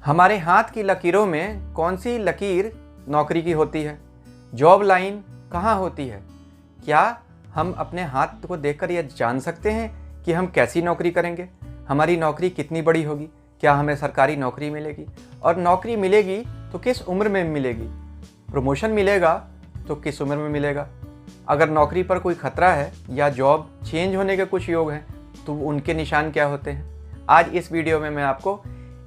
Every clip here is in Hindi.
हमारे हाथ की लकीरों में कौन सी लकीर नौकरी की होती है? जॉब लाइन कहाँ होती है? क्या हम अपने हाथ को देखकर यह जान सकते हैं कि हम कैसी नौकरी करेंगे? हमारी नौकरी कितनी बड़ी होगी? क्या हमें सरकारी नौकरी मिलेगी? और नौकरी मिलेगी तो किस उम्र में मिलेगी? प्रमोशन मिलेगा तो किस उम्र में मिलेगा? अगर नौकरी पर कोई खतरा है या जॉब चेंज होने के कुछ योग हैं तो उनके निशान क्या होते हैं? आज इस वीडियो में मैं आपको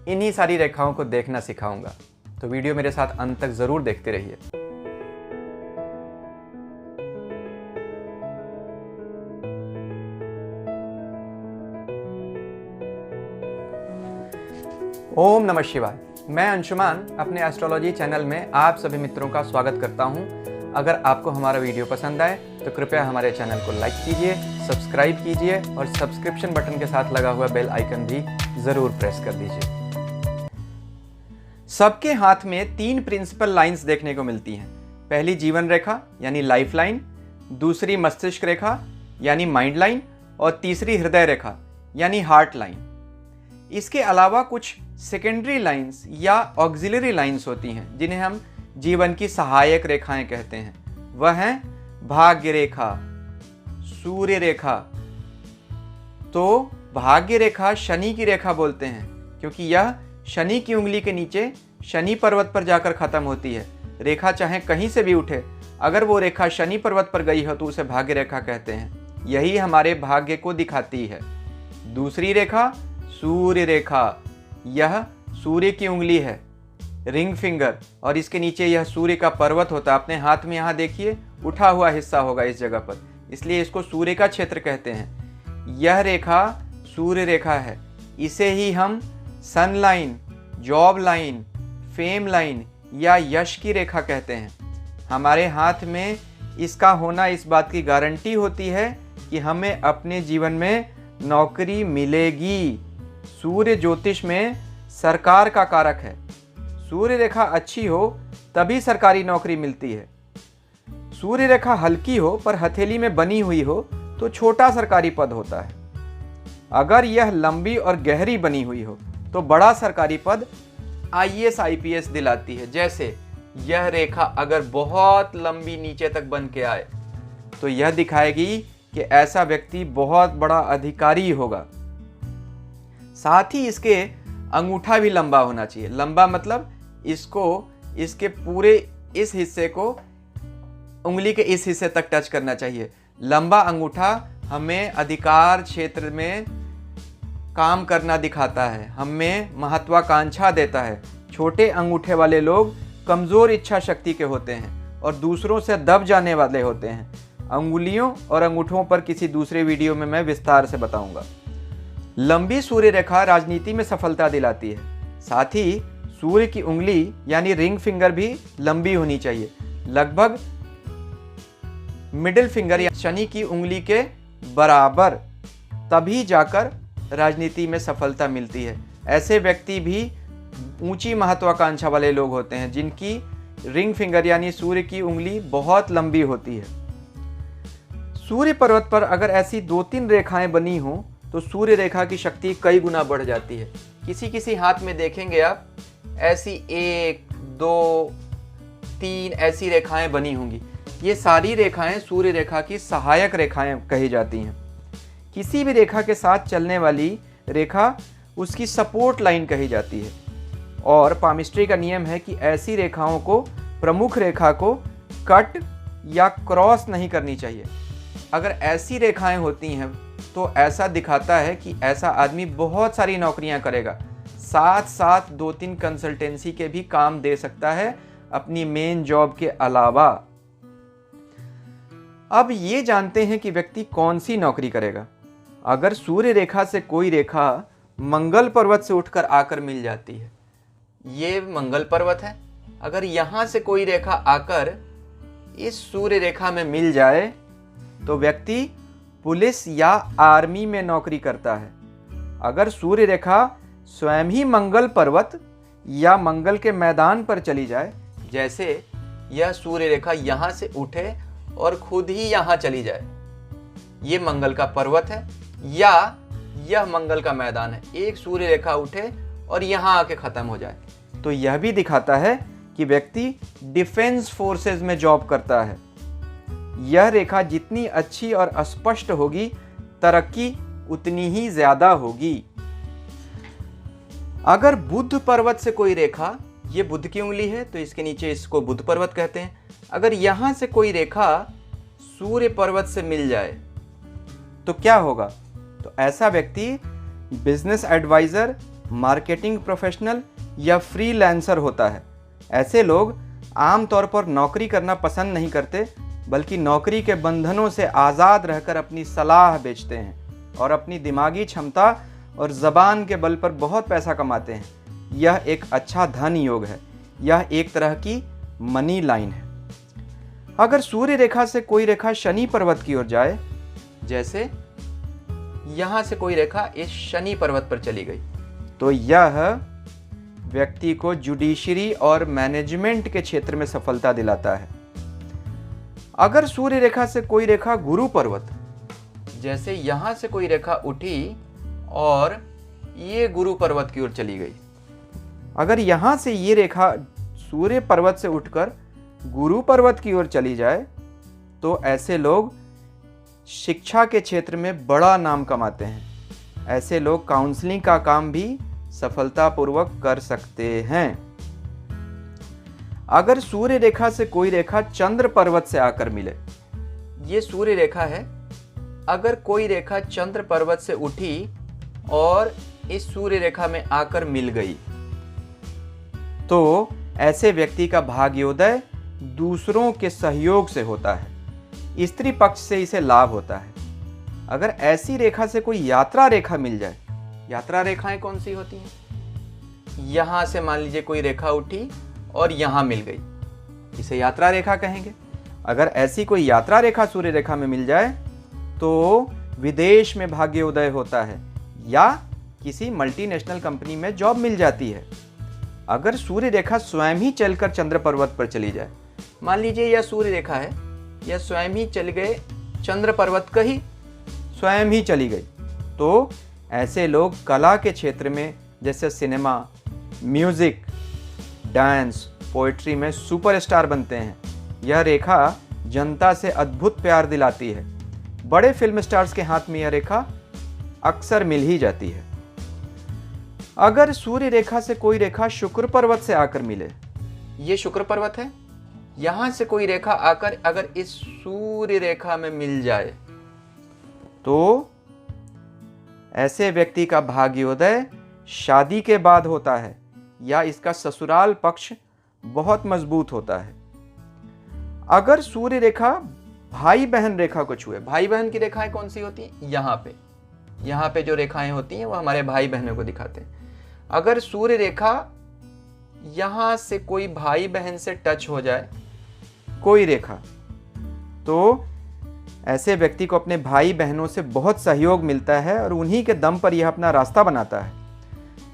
इन्हीं सारी रेखाओं को देखना सिखाऊंगा, तो वीडियो मेरे साथ अंत तक जरूर देखते रहिए। ओम नमः शिवाय। मैं अंशुमान अपने एस्ट्रोलॉजी चैनल में आप सभी मित्रों का स्वागत करता हूं। अगर आपको हमारा वीडियो पसंद आए तो कृपया हमारे चैनल को लाइक कीजिए, सब्सक्राइब कीजिए और सब्सक्रिप्शन बटन के साथ लगा हुआ बेल आइकन भी जरूर प्रेस कर दीजिए। सबके हाथ में 3 प्रिंसिपल लाइंस देखने को मिलती हैं। पहली जीवन रेखा यानी लाइफ लाइन, दूसरी मस्तिष्क रेखा यानी माइंड लाइन और तीसरी हृदय रेखा यानी हार्ट लाइन। इसके अलावा कुछ सेकेंडरी लाइंस या ऑक्सिलरी लाइंस होती हैं जिन्हें हम जीवन की सहायक रेखाएं कहते हैं। वह हैं भाग्य रेखा, सूर्य रेखा। तो भाग्य रेखा शनि की रेखा बोलते हैं क्योंकि यह शनि की उंगली के नीचे शनि पर्वत पर जाकर खत्म होती है। रेखा चाहे कहीं से भी उठे, अगर वो रेखा शनि पर्वत पर गई हो तो उसे भाग्य रेखा कहते हैं। यही हमारे भाग्य को दिखाती है। दूसरी रेखा सूर्य रेखा। यह सूर्य की उंगली है, रिंग फिंगर, और इसके नीचे यह सूर्य का पर्वत होता है। अपने हाथ में यहाँ देखिए उठा हुआ हिस्सा होगा इस जगह पर, इसलिए इसको सूर्य का क्षेत्र कहते हैं। यह रेखा सूर्य रेखा है। इसे ही हम sun line, job line, fame line या यश की रेखा कहते हैं। हमारे हाथ में इसका होना इस बात की गारंटी होती है कि हमें अपने जीवन में नौकरी मिलेगी। सूर्य ज्योतिष में सरकार का कारक है। सूर्य रेखा अच्छी हो तभी सरकारी नौकरी मिलती है। सूर्य रेखा हल्की हो पर हथेली में बनी हुई हो तो छोटा सरकारी पद होता है। अगर यह लंबी और गहरी बनी हुई हो तो बड़ा सरकारी पद IAS IPS दिलाती है। जैसे यह रेखा अगर बहुत लंबी नीचे तक बन के आए तो यह दिखाएगी कि ऐसा व्यक्ति बहुत बड़ा अधिकारी होगा। साथ ही इसके अंगूठा भी लंबा होना चाहिए। लंबा मतलब इसके पूरे इस हिस्से को उंगली के इस हिस्से तक टच करना चाहिए। लंबा अंगूठा हमें अधिकार क्षेत्र में काम करना दिखाता है, हमें महत्वाकांक्षा देता है। छोटे अंगूठे वाले लोग कमजोर इच्छा शक्ति के होते हैं और दूसरों से दब जाने वाले होते हैं। अंगुलियों और अंगूठों पर किसी दूसरे वीडियो में मैं विस्तार से बताऊंगा। लंबी सूर्य रेखा राजनीति में सफलता दिलाती है। साथ ही सूर्य की उंगली यानी रिंग फिंगर भी लंबी होनी चाहिए, लगभग मिडिल फिंगर या शनि की उंगली के बराबर, तभी जाकर राजनीति में सफलता मिलती है। ऐसे व्यक्ति भी ऊंची महत्वाकांक्षा वाले लोग होते हैं जिनकी रिंग फिंगर यानी सूर्य की उंगली बहुत लंबी होती है। सूर्य पर्वत पर अगर ऐसी 2-3 रेखाएं बनी हों तो सूर्य रेखा की शक्ति कई गुना बढ़ जाती है। किसी किसी हाथ में देखेंगे आप ऐसी 1, 2, 3 ऐसी रेखाएं बनी होंगी। ये सारी रेखाएं सूर्य रेखा की सहायक रेखाएं कही जाती हैं। किसी भी रेखा के साथ चलने वाली रेखा उसकी सपोर्ट लाइन कही जाती है। और पामिस्ट्री का नियम है कि ऐसी रेखाओं को, प्रमुख रेखा को कट या क्रॉस नहीं करनी चाहिए। अगर ऐसी रेखाएं होती हैं तो ऐसा दिखाता है कि ऐसा आदमी बहुत सारी नौकरियां करेगा, साथ साथ 2-3 कंसल्टेंसी के भी काम दे सकता है अपनी मेन जॉब के अलावा। अब ये जानते हैं कि व्यक्ति कौन सी नौकरी करेगा। अगर सूर्य रेखा से कोई रेखा मंगल पर्वत से उठकर आकर मिल जाती है, ये मंगल पर्वत है, अगर यहां से कोई रेखा आकर इस सूर्य रेखा में मिल जाए तो व्यक्ति पुलिस या आर्मी में नौकरी करता है। अगर सूर्य रेखा स्वयं ही मंगल पर्वत या मंगल के मैदान पर चली जाए, जैसे यह सूर्य रेखा यहां से उठे और खुद ही यहां चली जाए, ये मंगल का पर्वत है या यह मंगल का मैदान है। एक सूर्य रेखा उठे और यहाँ आके ख़त्म हो जाए। तो यह भी दिखाता है कि व्यक्ति डिफेंस फोर्सेस में जॉब करता है। यह रेखा जितनी अच्छी और स्पष्ट होगी, तरक्की उतनी ही ज़्यादा होगी। अगर बुध पर्वत से कोई रेखा, ये बुध की उंगली है तो इसके नीचे इसको बुध पर्वत कहते हैं, अगर यहां से कोई रेखा सूर्य पर्वत से मिल जाए तो क्या होगा? तो ऐसा व्यक्ति बिजनेस एडवाइजर, मार्केटिंग प्रोफेशनल या फ्रीलांसर होता है। ऐसे लोग आमतौर पर नौकरी करना पसंद नहीं करते, बल्कि नौकरी के बंधनों से आज़ाद रहकर अपनी सलाह बेचते हैं और अपनी दिमागी क्षमता और ज़बान के बल पर बहुत पैसा कमाते हैं। यह एक अच्छा धन योग है। यह एक तरह की मनी लाइन है। अगर सूर्य रेखा से कोई रेखा शनि पर्वत की ओर जाए, जैसे यहां से कोई रेखा इस शनि पर्वत पर चली गई, तो यह व्यक्ति को जुडिशरी और मैनेजमेंट के क्षेत्र में सफलता दिलाता है। अगर सूर्य रेखा से कोई रेखा गुरु पर्वत, जैसे यहां से कोई रेखा उठी और ये गुरु पर्वत की ओर चली गई, अगर यहां से ये रेखा सूर्य पर्वत से उठकर गुरु पर्वत की ओर चली जाए, तो ऐसे लोग शिक्षा के क्षेत्र में बड़ा नाम कमाते हैं। ऐसे लोग काउंसलिंग का काम भी सफलतापूर्वक कर सकते हैं। अगर सूर्य रेखा से कोई रेखा चंद्र पर्वत से आकर मिले, ये सूर्य रेखा है, अगर कोई रेखा चंद्र पर्वत से उठी और इस सूर्य रेखा में आकर मिल गई, तो ऐसे व्यक्ति का भाग्योदय दूसरों के सहयोग से होता है। स्त्री पक्ष से इसे लाभ होता है। अगर ऐसी रेखा से कोई यात्रा रेखा मिल जाए, यात्रा रेखाएं कौन सी होती हैं? यहां से मान लीजिए कोई रेखा उठी और यहां मिल गई, इसे यात्रा रेखा कहेंगे। अगर ऐसी कोई यात्रा रेखा सूर्य रेखा में मिल जाए तो विदेश में भाग्योदय होता है या किसी मल्टीनेशनल कंपनी में जॉब मिल जाती है। अगर सूर्य रेखा स्वयं ही चलकर चंद्र पर्वत पर चली जाए, मान लीजिए यह सूर्य रेखा है, यह स्वयं ही चल गए चंद्र पर्वत का ही स्वयं ही चली गई, तो ऐसे लोग कला के क्षेत्र में जैसे सिनेमा, म्यूजिक, डांस, पोएट्री में सुपरस्टार बनते हैं। यह रेखा जनता से अद्भुत प्यार दिलाती है। बड़े फिल्म स्टार्स के हाथ में यह रेखा अक्सर मिल ही जाती है। अगर सूर्य रेखा से कोई रेखा शुक्र पर्वत से आकर मिले, ये शुक्र पर्वत है, यहां से कोई रेखा आकर अगर इस सूर्य रेखा में मिल जाए, तो ऐसे व्यक्ति का भाग्योदय शादी के बाद होता है या इसका ससुराल पक्ष बहुत मजबूत होता है। अगर सूर्य रेखा भाई बहन रेखा को छुए, भाई बहन की रेखाएं कौन सी होती हैं? यहाँ पे जो रेखाएं होती हैं वो हमारे भाई बहनों को दिखाते हैं। अगर सूर्य रेखा यहां से कोई भाई बहन से टच हो जाए, कोई रेखा, तो ऐसे व्यक्ति को अपने भाई बहनों से बहुत सहयोग मिलता है और उन्हीं के दम पर यह अपना रास्ता बनाता है।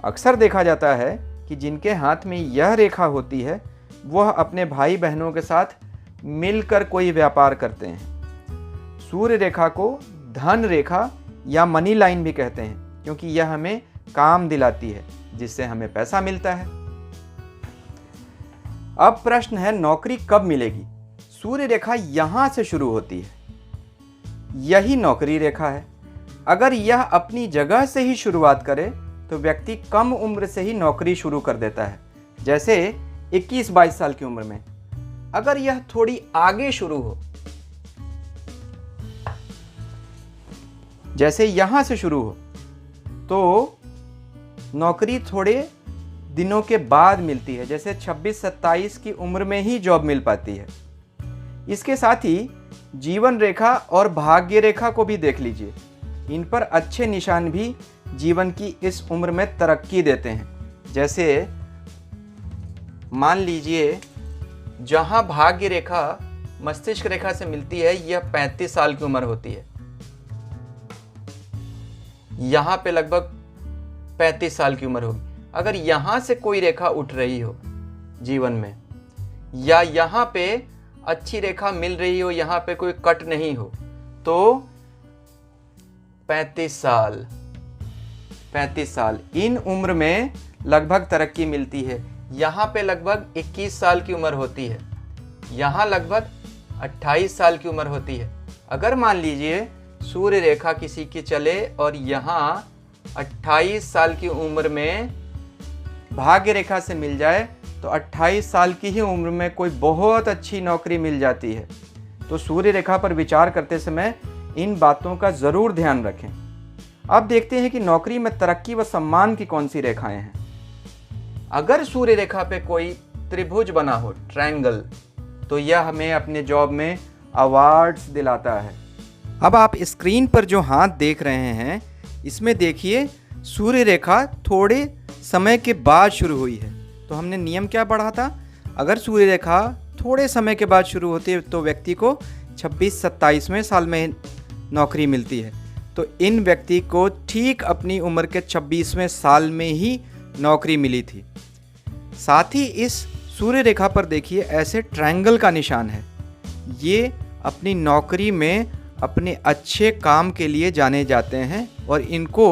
अक्सर देखा जाता है कि जिनके हाथ में यह रेखा होती है वह अपने भाई बहनों के साथ मिलकर कोई व्यापार करते हैं। सूर्य रेखा को धन रेखा या मनी लाइन भी कहते हैं, क्योंकि यह हमें काम दिलाती है जिससे हमें पैसा मिलता है। अब प्रश्न है, नौकरी कब मिलेगी? सूर्य रेखा यहां से शुरू होती है, यही नौकरी रेखा है। अगर यह अपनी जगह से ही शुरुआत करे तो व्यक्ति कम उम्र से ही नौकरी शुरू कर देता है, जैसे 21-22 साल की उम्र में। अगर यह थोड़ी आगे शुरू हो, जैसे यहां से शुरू हो, तो नौकरी थोड़े दिनों के बाद मिलती है, जैसे 26-27 की उम्र में ही जॉब मिल पाती है। इसके साथ ही जीवन रेखा और भाग्य रेखा को भी देख लीजिए। इन पर अच्छे निशान भी जीवन की इस उम्र में तरक्की देते हैं। जैसे मान लीजिए जहां भाग्य रेखा मस्तिष्क रेखा से मिलती है, यह 35 साल की उम्र होती है। यहां पे लगभग 35 साल की उम्र होगी। अगर यहां से कोई रेखा उठ रही हो जीवन में, या यहां पे अच्छी रेखा मिल रही हो, यहां पे कोई कट नहीं हो, तो 35 साल इन उम्र में लगभग तरक्की मिलती है। यहाँ पे लगभग 21 साल की उम्र होती है, यहाँ लगभग 28 साल की उम्र होती है। अगर मान लीजिए सूर्य रेखा किसी की चले और यहाँ 28 साल की उम्र में भाग्य रेखा से मिल जाए तो 28 साल की ही उम्र में कोई बहुत अच्छी नौकरी मिल जाती है। तो सूर्य रेखा पर विचार करते समय इन बातों का ज़रूर ध्यान रखें। अब देखते हैं कि नौकरी में तरक्की व सम्मान की कौन सी रेखाएं हैं। अगर सूर्य रेखा पे कोई त्रिभुज बना हो, ट्रायंगल, तो यह हमें अपने जॉब में अवार्ड्स दिलाता है। अब आप स्क्रीन पर जो हाथ देख रहे हैं इसमें देखिए सूर्य रेखा थोड़े समय के बाद शुरू हुई है। तो हमने नियम क्या पढ़ा था, अगर सूर्य रेखा थोड़े समय के बाद शुरू होती है तो व्यक्ति को 26-27वें साल में नौकरी मिलती है। तो इन व्यक्ति को ठीक अपनी उम्र के 26वें साल में ही नौकरी मिली थी। साथ ही इस सूर्य रेखा पर देखिए ऐसे ट्रायंगल का निशान है। ये अपनी नौकरी में अपने अच्छे काम के लिए जाने जाते हैं और इनको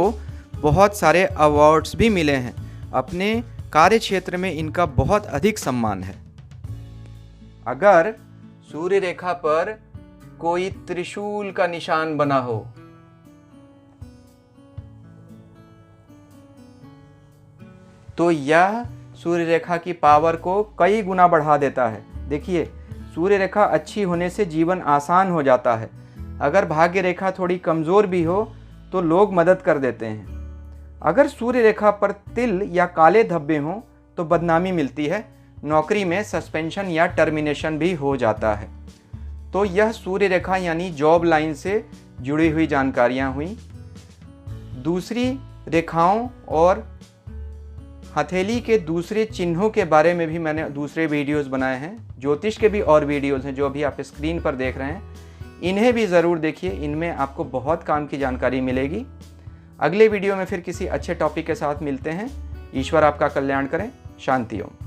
बहुत सारे अवार्ड्स भी मिले हैं। अपने कार्य क्षेत्र में इनका बहुत अधिक सम्मान है। अगर सूर्य रेखा पर कोई त्रिशूल का निशान बना हो, तो यह सूर्य रेखा की पावर को कई गुना बढ़ा देता है। देखिए सूर्य रेखा अच्छी होने से जीवन आसान हो जाता है। अगर भाग्य रेखा थोड़ी कमज़ोर भी हो तो लोग मदद कर देते हैं। अगर सूर्य रेखा पर तिल या काले धब्बे हों तो बदनामी मिलती है, नौकरी में सस्पेंशन या टर्मिनेशन भी हो जाता है। तो यह सूर्य रेखा यानी जॉब लाइन से जुड़ी हुई जानकारियाँ हुई। दूसरी रेखाओं और हथेली के दूसरे चिन्हों के बारे में भी मैंने दूसरे वीडियोस बनाए हैं। ज्योतिष के भी और वीडियोस हैं जो अभी आप स्क्रीन पर देख रहे हैं, इन्हें भी ज़रूर देखिए, इनमें आपको बहुत काम की जानकारी मिलेगी। अगले वीडियो में फिर किसी अच्छे टॉपिक के साथ मिलते हैं। ईश्वर आपका कल्याण करें। शांति ओम।